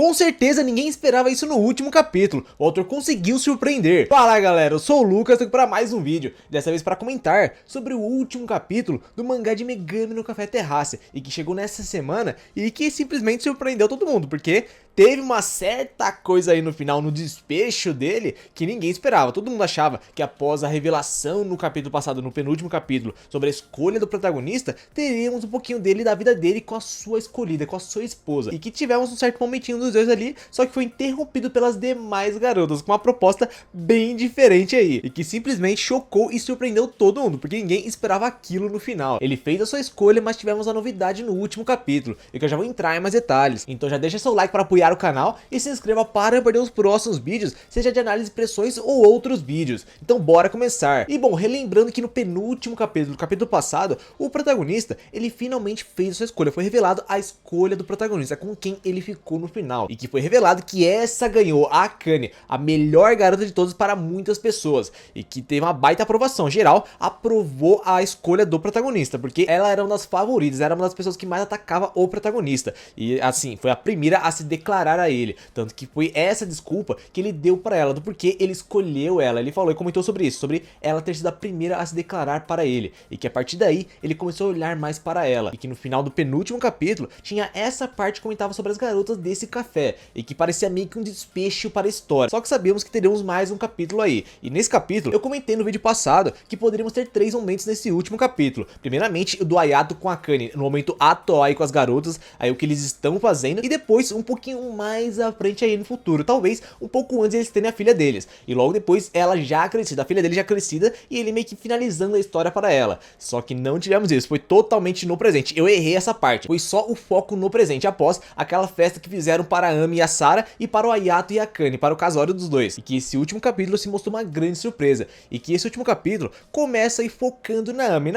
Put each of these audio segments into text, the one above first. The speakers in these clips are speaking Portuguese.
com certeza ninguém esperava isso no último capítulo. O autor conseguiu surpreender. Fala galera, eu sou o Lucas, tô aqui para mais um vídeo. Dessa vez para comentar sobre o último capítulo do mangá de Megami no Café Terrace. E que chegou nessa semana e que simplesmente surpreendeu todo mundo. Porque teve uma certa coisa aí no final, no desfecho dele, que ninguém esperava. Todo mundo achava que após a revelação no capítulo passado, no penúltimo capítulo, sobre a escolha do protagonista, teríamos um pouquinho dele, da vida dele com a sua escolhida, com a sua esposa. E que tivemos um certo momentinho dos dois ali, só que foi interrompido pelas demais garotas, com uma proposta bem diferente aí. E que simplesmente chocou e surpreendeu todo mundo, porque ninguém esperava aquilo no final. Ele fez a sua escolha, mas tivemos a novidade no último capítulo, e que eu já vou entrar em mais detalhes. Então já deixa seu like para apoiar o canal e se inscreva para não perder os próximos vídeos, seja de análise de expressões ou outros vídeos. Então bora começar. E bom, relembrando que no penúltimo capítulo, capítulo passado, o protagonista, ele finalmente fez a sua escolha. Foi revelado a escolha do protagonista, com quem ele ficou no final. E que foi revelado que essa ganhou, a Akane, a melhor garota de todas para muitas pessoas. E que teve uma baita aprovação. Geral aprovou a escolha do protagonista, porque ela era uma das favoritas, era uma das pessoas que mais atacava o protagonista. E assim, foi a primeira a se declarar a ele, tanto que foi essa desculpa que ele deu pra ela, do porquê ele escolheu ela. Ele falou e comentou sobre isso, sobre ela ter sido a primeira a se declarar para ele, e que a partir daí ele começou a olhar mais para ela, e que no final do penúltimo capítulo tinha essa parte que comentava sobre as garotas desse café, e que parecia meio que um desfecho para a história. Só que sabíamos que teríamos mais um capítulo aí, e nesse capítulo eu comentei no vídeo passado que poderíamos ter 3 momentos nesse último capítulo. Primeiramente o do Hayato com a Akane, no momento atual aí com as garotas, aí o que eles estão fazendo, e depois um pouquinho mais à frente aí no futuro, talvez um pouco antes eles terem a filha deles, e logo depois ela já crescida, a filha dele já crescida, e ele meio que finalizando a história para ela. Só que não tivemos isso, foi totalmente no presente. Eu errei essa parte, foi só o foco no presente, após aquela festa que fizeram para a Ami e a Sarah, e para o Hayato e a Akane, para o casório dos dois. E que esse último capítulo se mostrou uma grande surpresa, e que esse último capítulo começa aí focando na Ami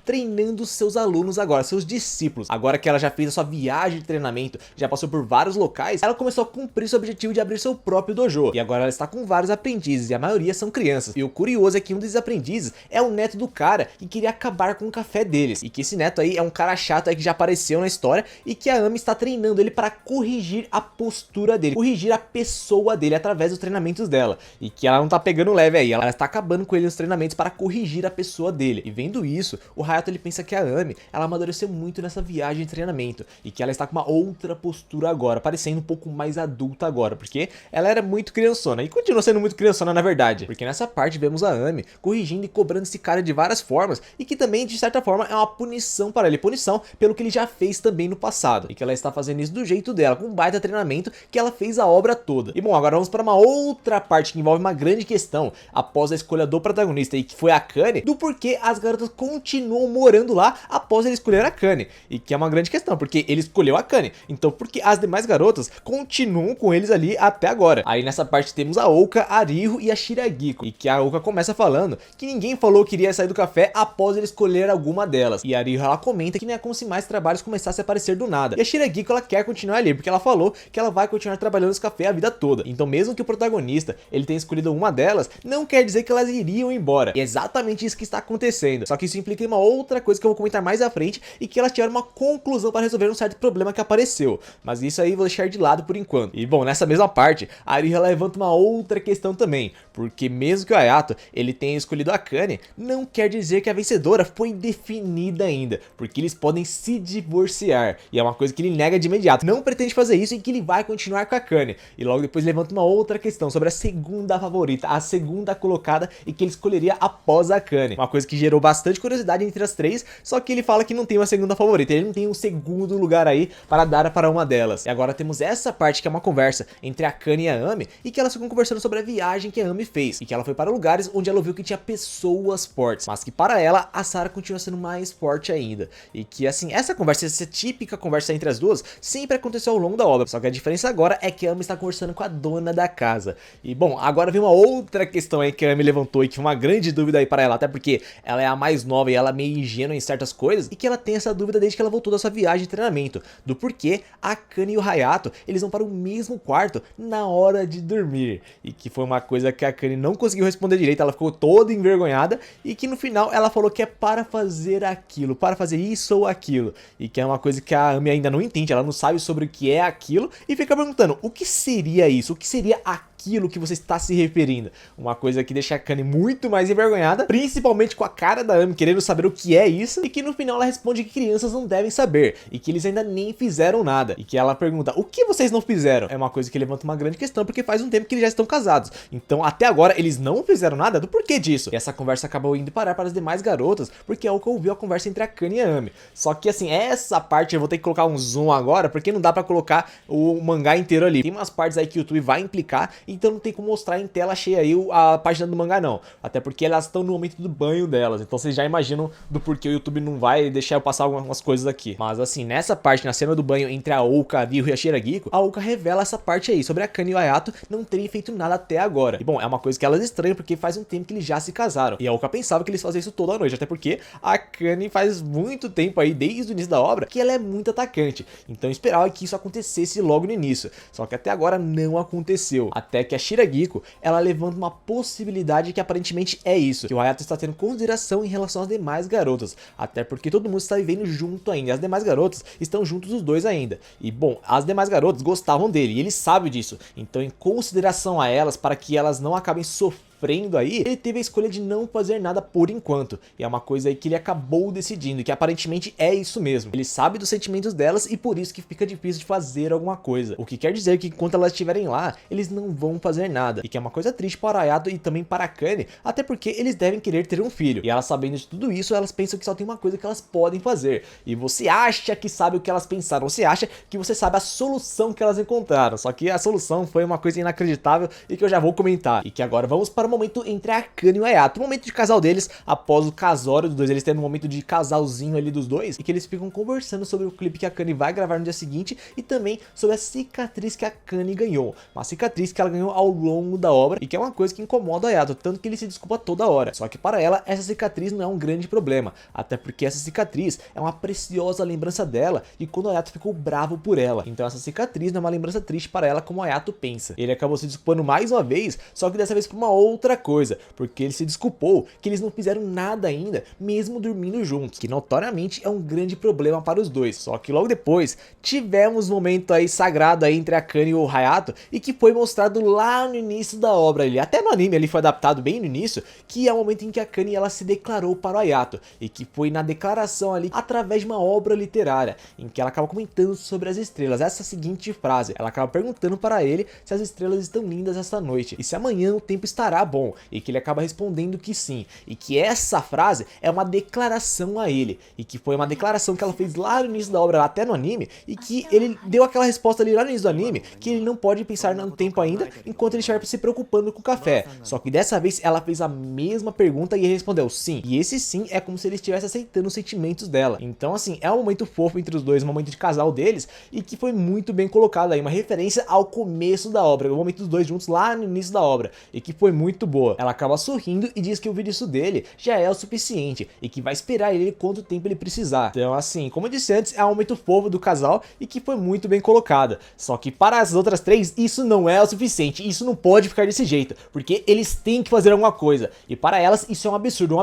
treinando seus alunos agora, seus discípulos. Agora que ela já fez a sua viagem de treinamento, já passou por vários locais, ela começou a cumprir seu objetivo de abrir seu próprio dojo. E agora ela está com vários aprendizes, e a maioria são crianças. E o curioso é que um desses aprendizes é o neto do cara que queria acabar com o café deles. E que esse neto aí é um cara chato aí que já apareceu na história, e que a Ami está treinando ele para corrigir a postura dele, corrigir a pessoa dele através dos treinamentos dela. E que ela não tá pegando leve aí, ela está acabando com ele nos treinamentos para corrigir a pessoa dele. E vendo isso, o Hayato ele pensa que a Ami, ela amadureceu muito nessa viagem de treinamento, e que ela está com uma outra postura agora, parecendo um pouco mais adulta agora, porque ela era muito criançona, e continua sendo muito criançona na verdade, porque nessa parte vemos a Ami corrigindo e cobrando esse cara de várias formas, e que também de certa forma é uma punição para ele, punição pelo que ele já fez também no passado, e que ela está fazendo isso do jeito dela, com um baita treinamento que ela fez a obra toda. E bom, agora vamos para uma outra parte que envolve uma grande questão, após a escolha do protagonista, e que foi a Akane, do porquê as garotas continuam morando lá após ele escolher a Akane, e que é uma grande questão, porque ele escolheu a Akane, então por que as demais garotas continuam com eles ali até agora? Aí nessa parte temos a Ouka, a Riho e a Shiragiko, e que a Ouka começa falando que ninguém falou que iria sair do café após ele escolher alguma delas, e a Riho ela comenta que não é como se mais trabalhos começassem a aparecer do nada, e a Shiragiko ela quer continuar ali, porque ela falou que ela vai continuar trabalhando nesse café a vida toda. Então mesmo que o protagonista ele tenha escolhido uma delas, não quer dizer que elas iriam embora, e é exatamente isso que está acontecendo, só que isso implica em uma outra coisa que eu vou comentar mais à frente, e que elas tiveram uma conclusão para resolver um certo problema que apareceu, mas isso aí eu vou deixar de lado por enquanto. E bom, nessa mesma parte, a Riho levanta uma outra questão também, porque mesmo que o Hayato ele tenha escolhido a Akane, não quer dizer que a vencedora foi definida ainda, porque eles podem se divorciar, e é uma coisa que ele nega de imediato, não pretende fazer isso, e que ele vai continuar com a Akane. E logo depois levanta uma outra questão sobre a segunda favorita, a segunda colocada, e que ele escolheria após a Akane, uma coisa que gerou bastante curiosidade entre as três, só que ele fala que não tem uma segunda favorita, ele não tem um segundo lugar aí para dar para uma delas. E agora temos essa parte que é uma conversa entre a Akane e a Ami, e que elas ficam conversando sobre a viagem que a Ami fez, e que ela foi para lugares onde ela viu que tinha pessoas fortes, mas que para ela, a Sarah continua sendo mais forte ainda, e que assim, essa conversa, essa típica conversa entre as duas, sempre aconteceu ao longo da obra, só que a diferença agora é que a Ami está conversando com a dona da casa. E bom, agora vem uma outra questão aí que a Ami levantou, e que foi uma grande dúvida aí para ela, até porque ela é a mais nova e ela é meio ingênua em certas coisas, e que ela tem essa dúvida desde que ela voltou da sua viagem de treinamento, do porquê a Akane e o Hayato eles vão para o mesmo quarto na hora de dormir. E que foi uma coisa que a Akane não conseguiu responder direito, ela ficou toda envergonhada e que no final ela falou que é para fazer aquilo, para fazer isso ou aquilo. E que é uma coisa que a Ami ainda não entende, ela não sabe sobre o que é aquilo e fica perguntando, o que seria isso? O que seria aquilo que você está se referindo? Uma coisa que deixa a Akane muito mais envergonhada, principalmente com a cara da Ami querendo saber o que é isso, e que no final ela responde que crianças não devem saber, e que eles ainda nem fizeram nada, e que ela pergunta, o que vocês não fizeram? É uma coisa que levanta uma grande questão, porque faz um tempo que eles já estão casados, então até agora eles não fizeram nada do porquê disso. E essa conversa acabou indo parar para as demais garotas, porque a Uka ouviu a conversa entre a Akane e a Ami. Só que assim, essa parte eu vou ter que colocar um zoom agora, porque não dá pra colocar o mangá inteiro ali. Tem umas partes aí que o YouTube vai implicar, então não tem como mostrar em tela cheia aí a página do mangá não. Até porque elas estão no momento do banho delas, então vocês já imaginam do porquê o YouTube não vai deixar eu passar algumas coisas aqui. Mas assim, nessa parte, na cena do banho entre a Uka, a Ryu e a Shiragiko, a Uka revela essa parte aí, sobre a Akane e o Hayato não terem feito nada até agora. E bom, é uma coisa que elas estranham, porque faz um tempo que eles já se casaram. E a Uka pensava que eles faziam isso toda noite, até porque a Akane faz muito tempo aí, desde o início da obra, que ela é muito atacante. Então eu esperava que isso acontecesse logo no início. Só que até agora não aconteceu. Até que a Shiragiko, ela levanta uma possibilidade que aparentemente é isso, que o Hayato está tendo consideração em relação às demais garotas. Até porque todo mundo está vivendo junto ainda. As demais garotas estão juntos os dois ainda. E bom, as demais garotas gostavam dele e ele sabe disso. Então em consideração a elas, para que elas não acabem sofrendo aí, ele teve a escolha de não fazer nada por enquanto. E é uma coisa aí que ele acabou decidindo, que aparentemente é isso mesmo. Ele sabe dos sentimentos delas e por isso que fica difícil de fazer alguma coisa. O que quer dizer que enquanto elas estiverem lá, eles não vão fazer nada. E que é uma coisa triste para o Hayato e também para a Akane, até porque eles devem querer ter um filho. E elas sabendo de tudo isso, elas pensam que só tem uma coisa que elas podem fazer. E você acha que sabe o que elas pensaram, você acha que você sabe a solução que elas encontraram. Só que a solução foi uma coisa inacreditável e que eu já vou comentar. E que agora vamos para o momento entre a Akane e o Hayato, o momento de casal deles, após o casório dos dois, eles têm um momento de casalzinho ali dos dois, e que eles ficam conversando sobre o clipe que a Akane vai gravar no dia seguinte, e também sobre a cicatriz que a Akane ganhou, uma cicatriz que ela ganhou ao longo da obra, e que é uma coisa que incomoda o Hayato, tanto que ele se desculpa toda hora. Só que para ela, essa cicatriz não é um grande problema, até porque essa cicatriz é uma preciosa lembrança dela, e quando o Hayato ficou bravo por ela, então essa cicatriz não é uma lembrança triste para ela como o Hayato pensa. Ele acabou se desculpando mais uma vez, só que dessa vez por uma outra coisa, porque ele se desculpou que eles não fizeram nada ainda, mesmo dormindo juntos, que notoriamente é um grande problema para os dois. Só que logo depois tivemos um momento aí sagrado aí entre a Akane e o Hayato, e que foi mostrado lá no início da obra, ali, até no anime ele foi adaptado bem no início, que é o momento em que a Akane ela se declarou para o Hayato, e que foi na declaração ali através de uma obra literária, em que ela acaba comentando sobre as estrelas, essa seguinte frase, ela acaba perguntando para ele se as estrelas estão lindas esta noite, e se amanhã o tempo estará bom, e que ele acaba respondendo que sim, e que essa frase é uma declaração a ele, e que foi uma declaração que ela fez lá no início da obra, até no anime, e que ele deu aquela resposta ali lá no início do anime, que ele não pode pensar no tempo ainda, enquanto ele estiver se preocupando com o café. Só que dessa vez ela fez a mesma pergunta e ele respondeu sim, e esse sim é como se ele estivesse aceitando os sentimentos dela. Então assim, é um momento fofo entre os dois, um momento de casal deles, e que foi muito bem colocado aí, uma referência ao começo da obra, o momento dos dois juntos lá no início da obra, e que foi muito boa. Ela acaba sorrindo e diz que ouvir isso dele já é o suficiente, e que vai esperar ele quanto tempo ele precisar. Então assim, como eu disse antes, é um momento fofo do casal e que foi muito bem colocada. Só que para as outras três, isso não é o suficiente, isso não pode ficar desse jeito, porque eles têm que fazer alguma coisa, e para elas isso é um absurdo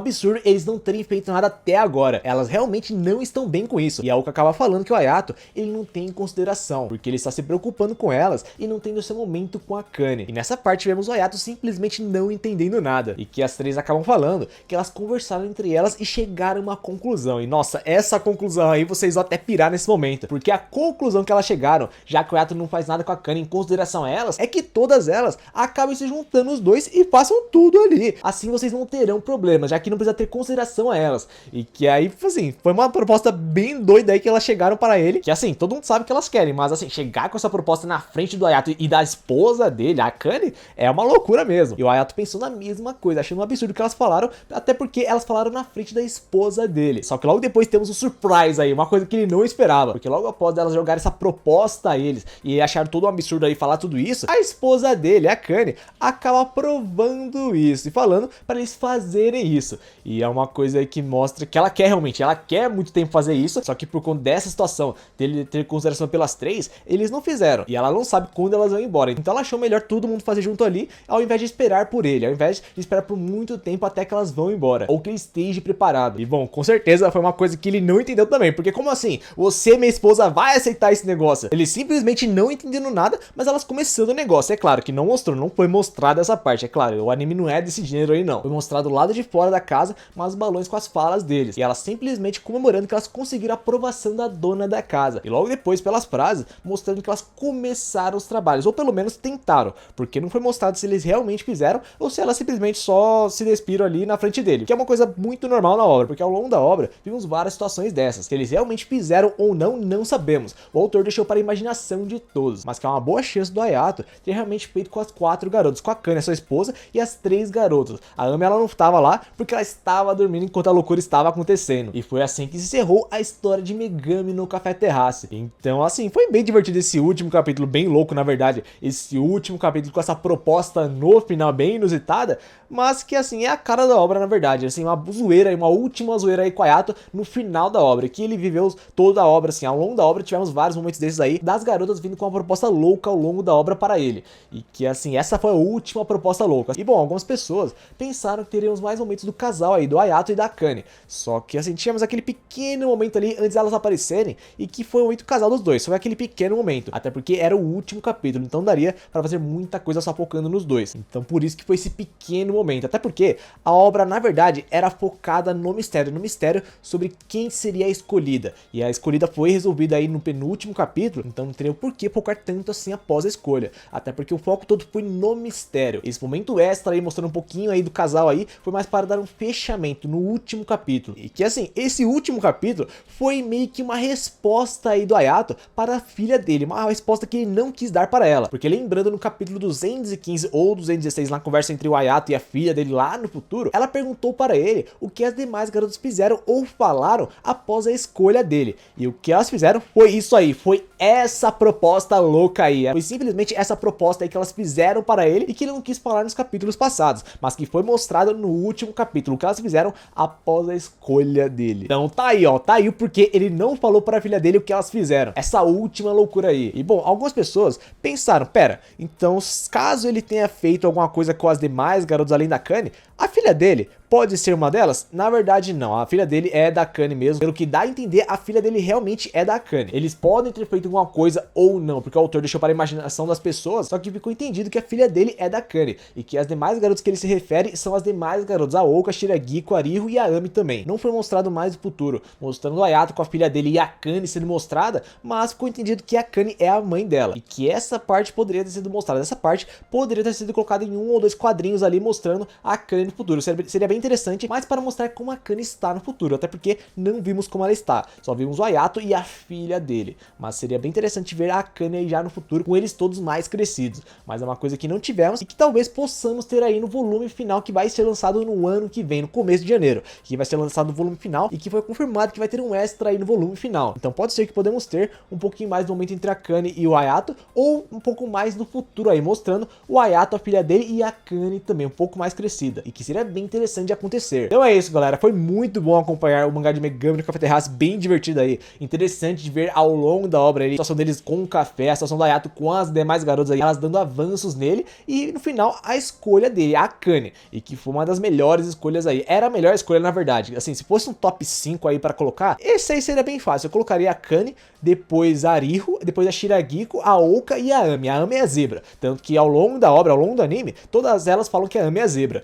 eles não terem feito nada até agora. Elas realmente não estão bem com isso, e a Uka acaba falando que o Hayato, ele não tem em consideração, porque ele está se preocupando com elas e não tendo seu momento com a Akane. E nessa parte vemos o Hayato simplesmente não entendendo nada, e que as três acabam falando que elas conversaram entre elas e chegaram a uma conclusão. E nossa, essa conclusão aí vocês vão até pirar nesse momento, porque a conclusão que elas chegaram, já que o Hayato não faz nada com a Akane em consideração a elas, é que todas elas acabem se juntando os dois e façam tudo ali. Assim vocês não terão problemas, já que não precisa ter consideração a elas. E que aí, assim, foi uma proposta bem doida aí que elas chegaram para ele, que assim, todo mundo sabe que elas querem, mas assim, chegar com essa proposta na frente do Hayato e da esposa dele, a Akane, é uma loucura mesmo. E o Hayato Ayato pensou na mesma coisa, achando um absurdo o que elas falaram, até porque elas falaram na frente da esposa dele. Só que logo depois temos um surprise aí, uma coisa que ele não esperava, porque logo após elas jogarem essa proposta a eles e acharam todo um absurdo aí falar tudo isso, a esposa dele, a Kanye, acaba aprovando isso e falando para eles fazerem isso. E é uma coisa aí que mostra que ela quer realmente, ela quer muito tempo fazer isso, só que por conta dessa situação, dele ter consideração pelas três, eles não fizeram. E ela não sabe quando elas vão embora. Então ela achou melhor todo mundo fazer junto ali, ao invés de esperar por ele, ao invés de esperar por muito tempo até que elas vão embora, ou que ele esteja preparado. E bom, com certeza foi uma coisa que ele não entendeu também, porque como assim? Você, minha esposa, vai aceitar esse negócio? Ele simplesmente não entendendo nada, mas elas começando o negócio. É claro que não mostrou, não foi mostrada essa parte, é claro, o anime não é desse gênero aí não. Foi mostrado do lado de fora da casa, mas balões com as falas deles, e elas simplesmente comemorando que elas conseguiram a aprovação da dona da casa. E logo depois, pelas frases, mostrando que elas começaram os trabalhos, ou pelo menos tentaram, porque não foi mostrado se eles realmente fizeram, ou se elas simplesmente só se despiram ali na frente dele, que é uma coisa muito normal na obra, porque ao longo da obra vimos várias situações dessas, se eles realmente fizeram ou não, não sabemos. O autor deixou para a imaginação de todos, mas que é uma boa chance do Ayato ter realmente feito com as 4 garotas, com a Kanye, sua esposa, e as 3 garotas. A Amy, ela não estava lá porque ela estava dormindo enquanto a loucura estava acontecendo, e foi assim que se encerrou a história de Megami no Café Terrace. Então assim, foi bem divertido esse último capítulo, bem louco na verdade, esse último capítulo com essa proposta no final bem inusitada, mas que assim é a cara da obra na verdade, assim, uma zoeira, uma última zoeira aí com o Ayato no final da obra, que ele viveu toda a obra, assim, ao longo da obra tivemos vários momentos desses aí, das garotas vindo com uma proposta louca ao longo da obra para ele, e que assim, essa foi a última proposta louca. E bom, algumas pessoas pensaram que teríamos mais momentos do casal aí, do Ayato e da Kanye, só que assim, tínhamos aquele pequeno momento ali antes delas aparecerem, e que foi o momento do casal dos dois, foi aquele pequeno momento, até porque era o último capítulo, então daria para fazer muita coisa só focando nos dois, então por isso que foi esse pequeno momento, até porque a obra na verdade era focada no mistério sobre quem seria a escolhida, e a escolhida foi resolvida aí no penúltimo capítulo, então não teria por que focar tanto assim após a escolha, até porque o foco todo foi no mistério. Esse momento extra aí mostrando um pouquinho aí do casal aí, foi mais para dar um fechamento no último capítulo, e que assim, esse último capítulo foi meio que uma resposta aí do Ayato para a filha dele, uma resposta que ele não quis dar para ela, porque lembrando no capítulo 215 ou 216, na conversa entre o Ayato e a filha dele lá no futuro, ela perguntou para ele o que as demais garotas fizeram ou falaram após a escolha dele, e o que elas fizeram foi isso aí, foi essa proposta louca aí, foi simplesmente essa proposta aí que elas fizeram para ele e que ele não quis falar nos capítulos passados, mas que foi mostrado no último capítulo, o que elas fizeram após a escolha dele. Então tá aí ó, tá aí o porquê ele não falou para a filha dele o que elas fizeram, essa última loucura aí. E bom, algumas pessoas pensaram, pera, então caso ele tenha feito alguma coisa com as demais garotas além da Kanye, a filha dele pode ser uma delas? Na verdade não, a filha dele é da Kanye mesmo, pelo que dá a entender, a filha dele realmente é da Kanye. Eles podem ter feito alguma coisa ou não, porque o autor deixou para a imaginação das pessoas, só que ficou entendido que a filha dele é da Kanye, e que as demais garotas que ele se refere são as demais garotas, a Oka, a Shiragiko, a Ariho e a Amy também. Não foi mostrado mais o futuro, mostrando o Ayato com a filha dele e a Kanye sendo mostrada, mas ficou entendido que a Kanye é a mãe dela, e que essa parte poderia ter sido mostrada, essa parte poderia ter sido colocada em 1 ou 2 quadrinhos ali mostrando a Kanye no futuro. Seria bem interessante, mas para mostrar como a Kanye está no futuro, até porque não vimos como ela está, só vimos o Ayato e a filha dele, mas seria bem interessante ver a Kanye aí já no futuro, com eles todos mais crescidos, mas é uma coisa que não tivemos e que talvez possamos ter aí no volume final que vai ser lançado no ano que vem, no começo de janeiro, que vai ser lançado no volume final e que foi confirmado que vai ter um extra aí no volume final, então pode ser que podemos ter um pouquinho mais do momento entre a Kanye e o Ayato, ou um pouco mais do futuro aí, mostrando o Ayato, a filha dele e a Kanye também, um pouco mais crescida, e que seria bem interessante de acontecer. Então é isso galera, foi muito bom acompanhar o mangá de Megami no Café Terrace, bem divertido aí, interessante de ver ao longo da obra aí, a situação deles com o café, a situação do Ayato com as demais garotas aí, elas dando avanços nele, e no final a escolha dele, a Kanye, e que foi uma das melhores escolhas aí, era a melhor escolha na verdade, assim, se fosse um top 5 aí pra colocar, esse aí seria bem fácil, eu colocaria a Kanye, depois a Ariho, depois a Shiragiko, a Oka e a Amy é a zebra, tanto que ao longo da obra, ao longo do anime, todas elas falam que a Amy é a zebra,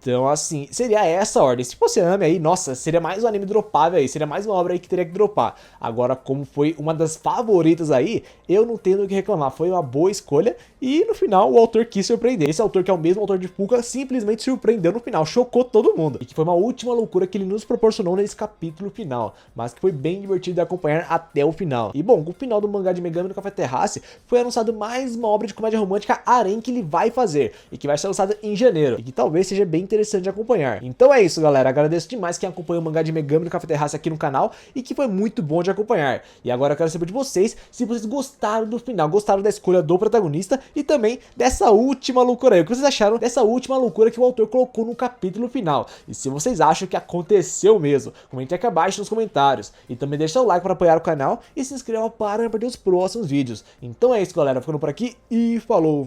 Então, assim, seria essa a ordem. Se fosse anime aí, nossa, seria mais um anime dropável aí, seria mais uma obra aí que teria que dropar. Agora, como foi uma das favoritas aí, eu não tenho o que reclamar, foi uma boa escolha e no final o autor quis surpreender. Esse autor, que é o mesmo autor de Fuka, simplesmente surpreendeu no final, chocou todo mundo. E que foi uma última loucura que ele nos proporcionou nesse capítulo final, mas que foi bem divertido de acompanhar até o final. E bom, com o final do mangá de Megami no Café Terrace, foi anunciado mais uma obra de comédia romântica harem que ele vai fazer, e que vai ser lançada em janeiro, e que talvez seja bem interessante de acompanhar. Então é isso, galera, agradeço demais quem acompanhou o mangá de Megami no Café Terrace aqui no canal, e que foi muito bom de acompanhar. E agora eu quero saber de vocês, se vocês gostaram do final, gostaram da escolha do protagonista, e também dessa última loucura aí. O que vocês acharam dessa última loucura que o autor colocou no capítulo final? E se vocês acham que aconteceu mesmo, comente aqui abaixo nos comentários. E também deixa o like para apoiar o canal e se inscreva para não perder os próximos vídeos. Então é isso, galera, ficando por aqui e falou!